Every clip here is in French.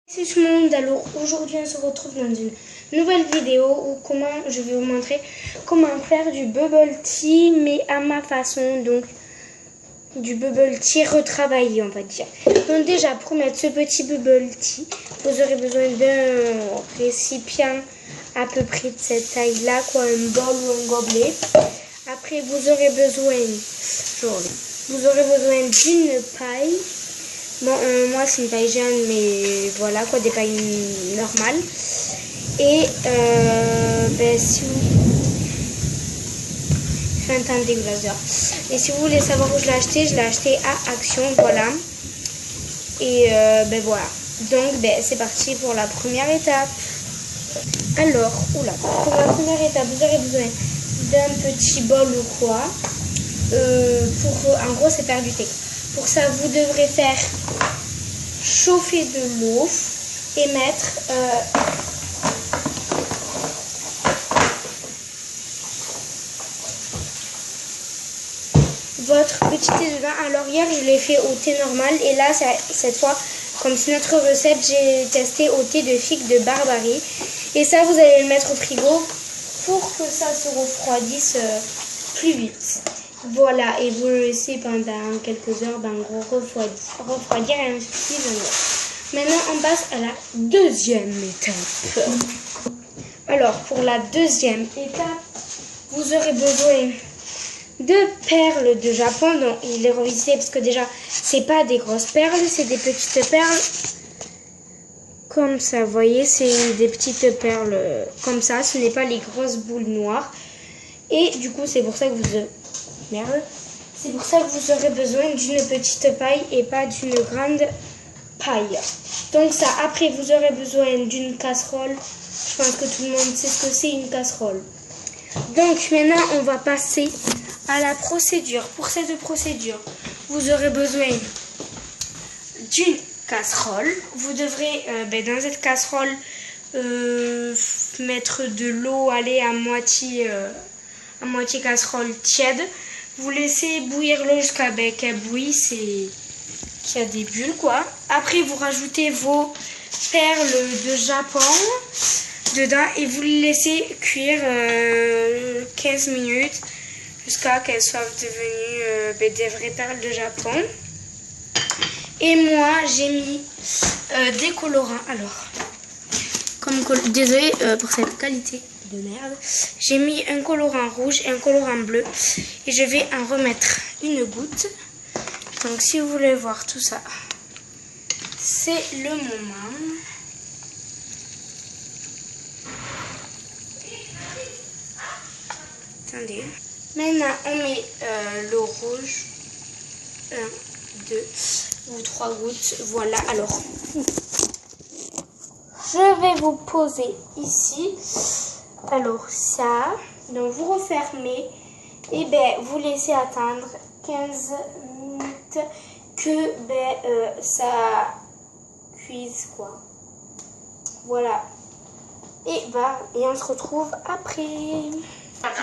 Salut tout le monde, alors aujourd'hui on se retrouve dans une nouvelle vidéo où je vais vous montrer comment faire du bubble tea mais à ma façon, donc du bubble tea retravaillé on va dire. Donc déjà pour mettre ce petit bubble tea, vous aurez besoin d'un récipient à peu près de cette taille là, quoi, un bol ou un gobelet. Après vous aurez besoin d'une paille. Bon, moi c'est une paille jeune, mais voilà quoi, des pailles normales. Et si vous... C'est un temps dégueulasse. Et si vous voulez savoir où je l'ai acheté à Action, voilà. Et voilà. Donc c'est parti pour la première étape. Alors, pour la première étape, vous aurez besoin d'un petit bol ou quoi. En gros, c'est faire du thé. Pour ça, vous devrez faire chauffer de l'eau et mettre votre petit thé dedans. Alors hier, je l'ai fait au thé normal et là, cette fois, comme c'est notre recette, j'ai testé au thé de figue de Barbarie. Et ça, vous allez le mettre au frigo pour que ça se refroidisse plus vite. Voilà, et vous le laissez pendant quelques heures, refroidir et ainsi de. Maintenant, on passe à la deuxième étape. Alors, pour la deuxième étape, vous aurez besoin de perles de Japon. Donc, je les revisité parce que déjà, c'est pas des grosses perles, c'est des petites perles. Comme ça, vous voyez, c'est des petites perles comme ça. Ce n'est pas les grosses boules noires. Et du coup, c'est pour ça que vous aurez besoin d'une petite paille et pas d'une grande paille. Donc ça, après vous aurez besoin d'une casserole. Je pense que tout le monde sait ce que c'est une casserole. Donc maintenant, on va passer à la procédure. Pour cette procédure, vous aurez besoin d'une casserole. Vous devrez, dans cette casserole, mettre de l'eau, à moitié casserole tiède. Vous laissez bouillir l'eau jusqu'à qu'elle bouille, qu'il y a des bulles quoi. Après vous rajoutez vos perles de Japon dedans et vous les laissez cuire 15 minutes jusqu'à qu'elles soient devenues des vraies perles de Japon. Et moi j'ai mis des colorants. Alors, désolé pour cette qualité de merde. J'ai mis un colorant rouge et un colorant bleu et je vais en remettre une goutte. Donc si vous voulez voir tout ça, c'est le moment. Attendez. Maintenant on met l'eau rouge. 1, 2 ou 3 gouttes. Voilà, alors je vais vous poser ici. Alors ça, donc vous refermez et vous laissez attendre 15 minutes que ça cuise quoi. Voilà. Et on se retrouve après.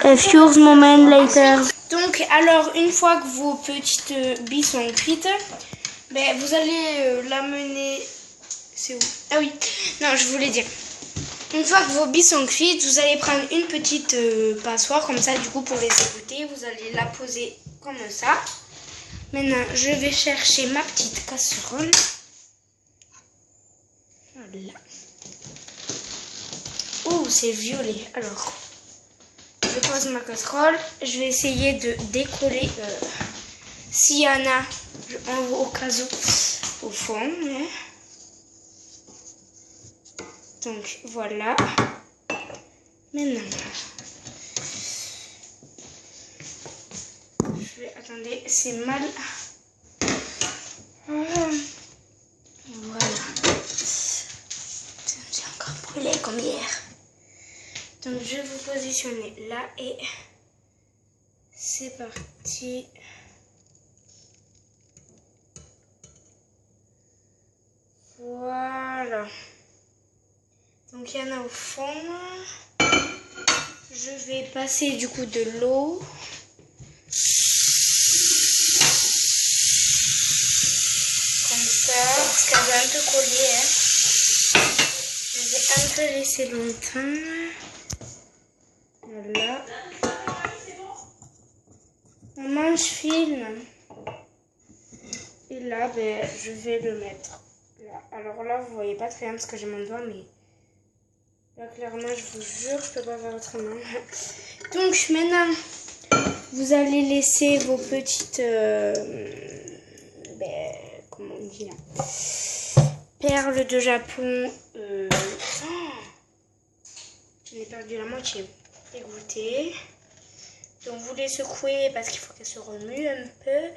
A few moments later. Donc alors une fois que vos petites billes sont cuites, vous allez l'amener. C'est où? Ah oui, non, je voulais dire. Une fois que vos billes sont cuites, vous allez prendre une petite passoire comme ça, du coup, pour les égoutter. Vous allez la poser comme ça. Maintenant, je vais chercher ma petite casserole. Voilà. Oh, c'est violet. Alors, je pose ma casserole. Je vais essayer de décoller s'il y en a au cas où au fond. Donc voilà. Maintenant, attendez, c'est mal. Voilà. J'ai encore brûlé comme hier. Donc je vais vous positionner là et c'est parti. Voilà. Donc il y en a au fond. Je vais passer du coup de l'eau. Comme ça, parce qu'elle va un peu coller. peu laisser longtemps. Voilà. Maman, je filme. Et là, ben, je vais le mettre là. Alors là, vous voyez pas très bien parce que j'ai mon doigt, mais là, clairement, je vous jure, je peux pas faire autrement. Donc, maintenant, vous allez laisser vos petites... ben, comment on dit là, perles de Japon. J'en ai perdu la moitié. Égouttées. Donc vous les secouez parce qu'il faut qu'elles se remuent un peu.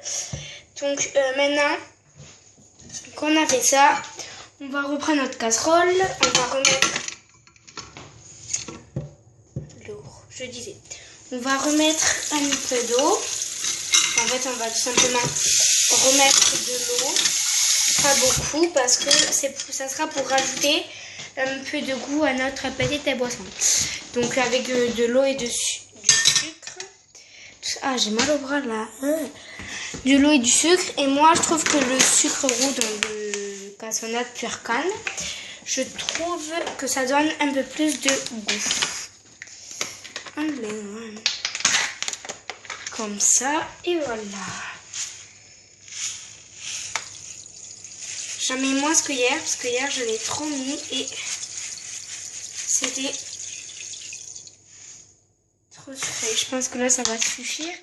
Donc maintenant qu'on a fait ça, on va reprendre notre casserole. On va remettre l'eau. Je disais, on va remettre un peu d'eau. En fait, on va tout simplement remettre de l'eau. Pas beaucoup parce que ça sera pour rajouter un peu de goût à notre petite boisson. Donc avec de l'eau et du sucre. Ah, j'ai mal au bras là. De l'eau et du sucre. Et moi, je trouve que le sucre roux dans le cassonade pure canne, je trouve que ça donne un peu plus de goût. Comme ça. Et voilà. J'en mets moins que hier, parce que hier, j'en ai trop mis et c'était trop sucré. Je pense que là, ça va suffire.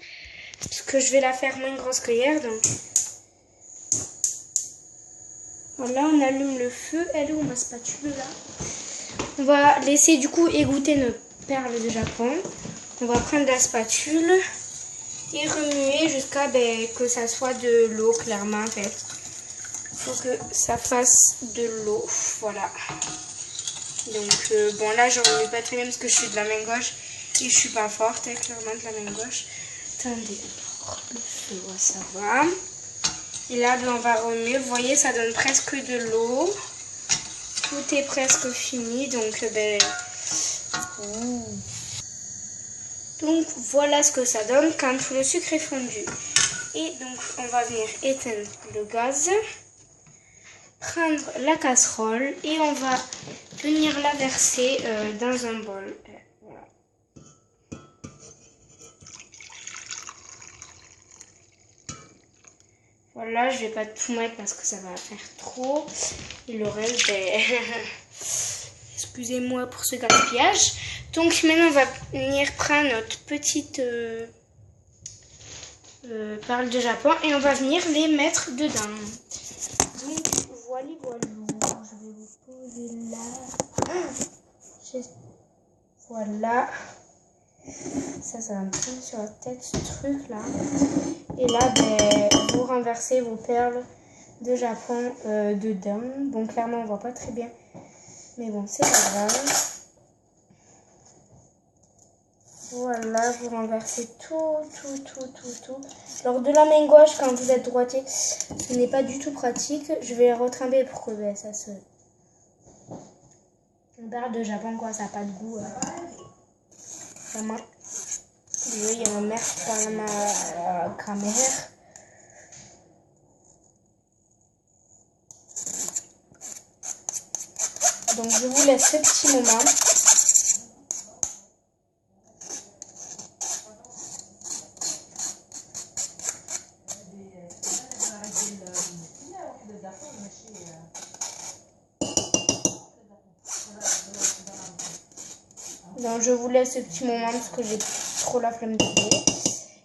Parce que je vais la faire moins grosse que hier. Donc voilà, on allume le feu. Elle est où ma spatule là? On va laisser du coup égoutter nos perles de Japon. On va prendre la spatule et remuer jusqu'à que ça soit de l'eau, clairement en fait. Il faut que ça fasse de l'eau. Voilà. Donc bon là je remue pas très bien parce que je suis de la main gauche et je suis pas forte, clairement de la main gauche. Attendez, alors le feu, ouais, ça va. Et là on va remuer, vous voyez ça donne presque de l'eau. Tout est presque fini, donc donc voilà ce que ça donne quand tout le sucre est fondu. Et donc on va venir éteindre le gaz, prendre la casserole et on va venir la verser dans un bol. Voilà. Voilà, je vais pas tout mettre parce que ça va faire trop. Et le reste, excusez-moi pour ce gaspillage. Donc maintenant, on va venir prendre notre petite perle de Japon et on va venir les mettre dedans. Donc voilà, je vais vous poser là. Voilà. Ça va me prendre sur la tête ce truc là. Et là, vous renversez vos perles de Japon dedans. Bon, clairement, on voit pas très bien. Mais bon, c'est pas grave. Voilà, vous renversez tout. Alors, de la main gauche, quand vous êtes droitier, ce n'est pas du tout pratique. Je vais retremper pour que ça se... Une perle de Japon, quoi, ça n'a pas de goût. Vraiment. Il y a ma mère qui parle à ma grand-mère. Donc je vous laisse ce petit moment. Donc je vous laisse ce petit moment parce que j'ai trop la flemme de vider.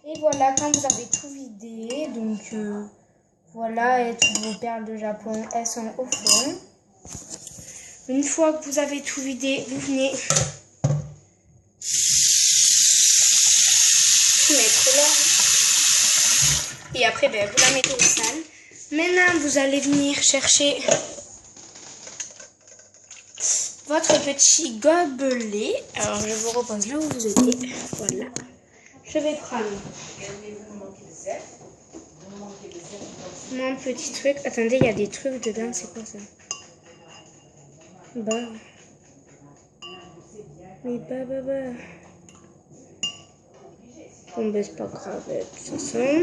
Et voilà, quand vous avez tout vidé, donc voilà, et toutes vos perles de Japon, elles sont au fond. Une fois que vous avez tout vidé, vous venez mettre là. Et après, vous la mettez au sale. Maintenant, vous allez venir chercher votre petit gobelet. Alors, je vous repose là où vous étiez. Voilà. Je vais prendre mon petit truc. Attendez, il y a des trucs dedans. C'est quoi ça? Mais bon, c'est pas grave. De toute façon,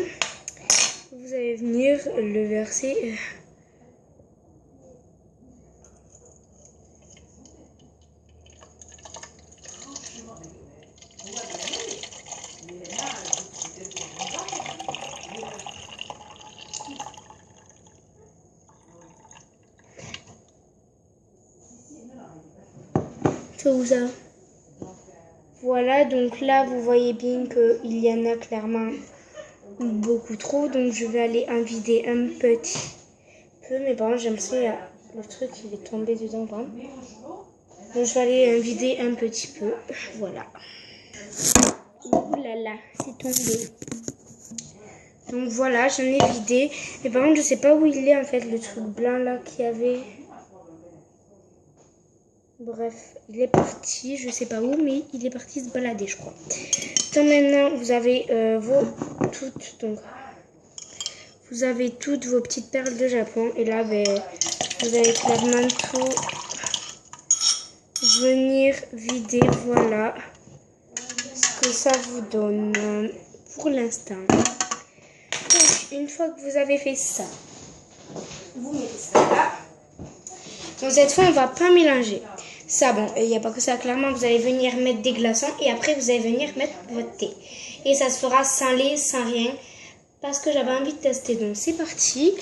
vous allez venir le verser C'est où ça? Voilà, donc là, vous voyez bien qu'il y en a clairement beaucoup trop. Donc, je vais aller en vider un petit peu. Mais bon, j'aime ça, le truc, il est tombé dedans. Bon. Donc, je vais aller en vider un petit peu. Voilà. Ouh là là, c'est tombé. Donc, voilà, j'en ai vidé. Mais par contre, je sais pas où il est, en fait, le truc blanc, là, qu'il y avait. Bref, il est parti, je sais pas où, mais il est parti se balader, je crois. Donc maintenant, vous avez vous avez toutes vos petites perles de Japon. Et là, ben, vous allez clairement tout venir vider. Voilà ce que ça vous donne pour l'instant. Donc, une fois que vous avez fait ça, vous mettez ça là. Donc cette fois, on va pas mélanger. Ça, bon, il n'y a pas que ça. Clairement, vous allez venir mettre des glaçons et après, vous allez venir mettre votre thé. Et ça se fera sans lait, sans rien. Parce que j'avais envie de tester. Donc, c'est parti.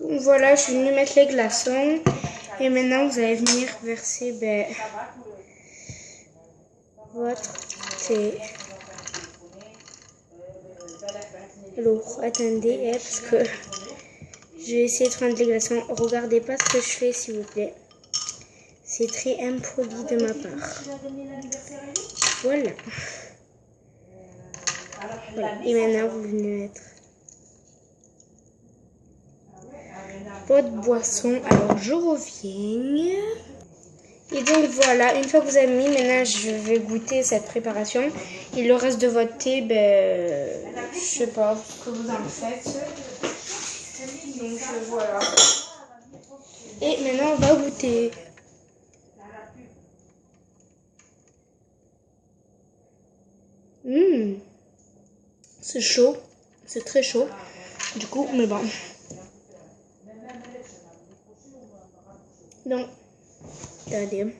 Donc, voilà, je suis venue mettre les glaçons. Et maintenant, vous allez venir verser votre thé. Alors, attendez, parce que je vais essayer de prendre les glaçons. Regardez pas ce que je fais, s'il vous plaît. C'est très impoli de ma part. Voilà. Voilà. Et maintenant, vous venez mettre votre boisson. Alors, je reviens. Et donc, voilà. Une fois que vous avez mis, maintenant, je vais goûter cette préparation. Et le reste de votre thé, je sais pas ce que vous en faites. Donc, voilà. Et maintenant, on va goûter. C'est chaud, c'est très chaud. Du coup, mais bon. Donc, regardez.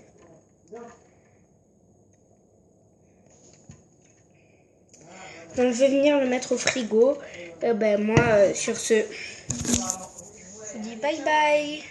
Donc, je vais venir le mettre au frigo. Moi, sur ce, je vous dis bye bye.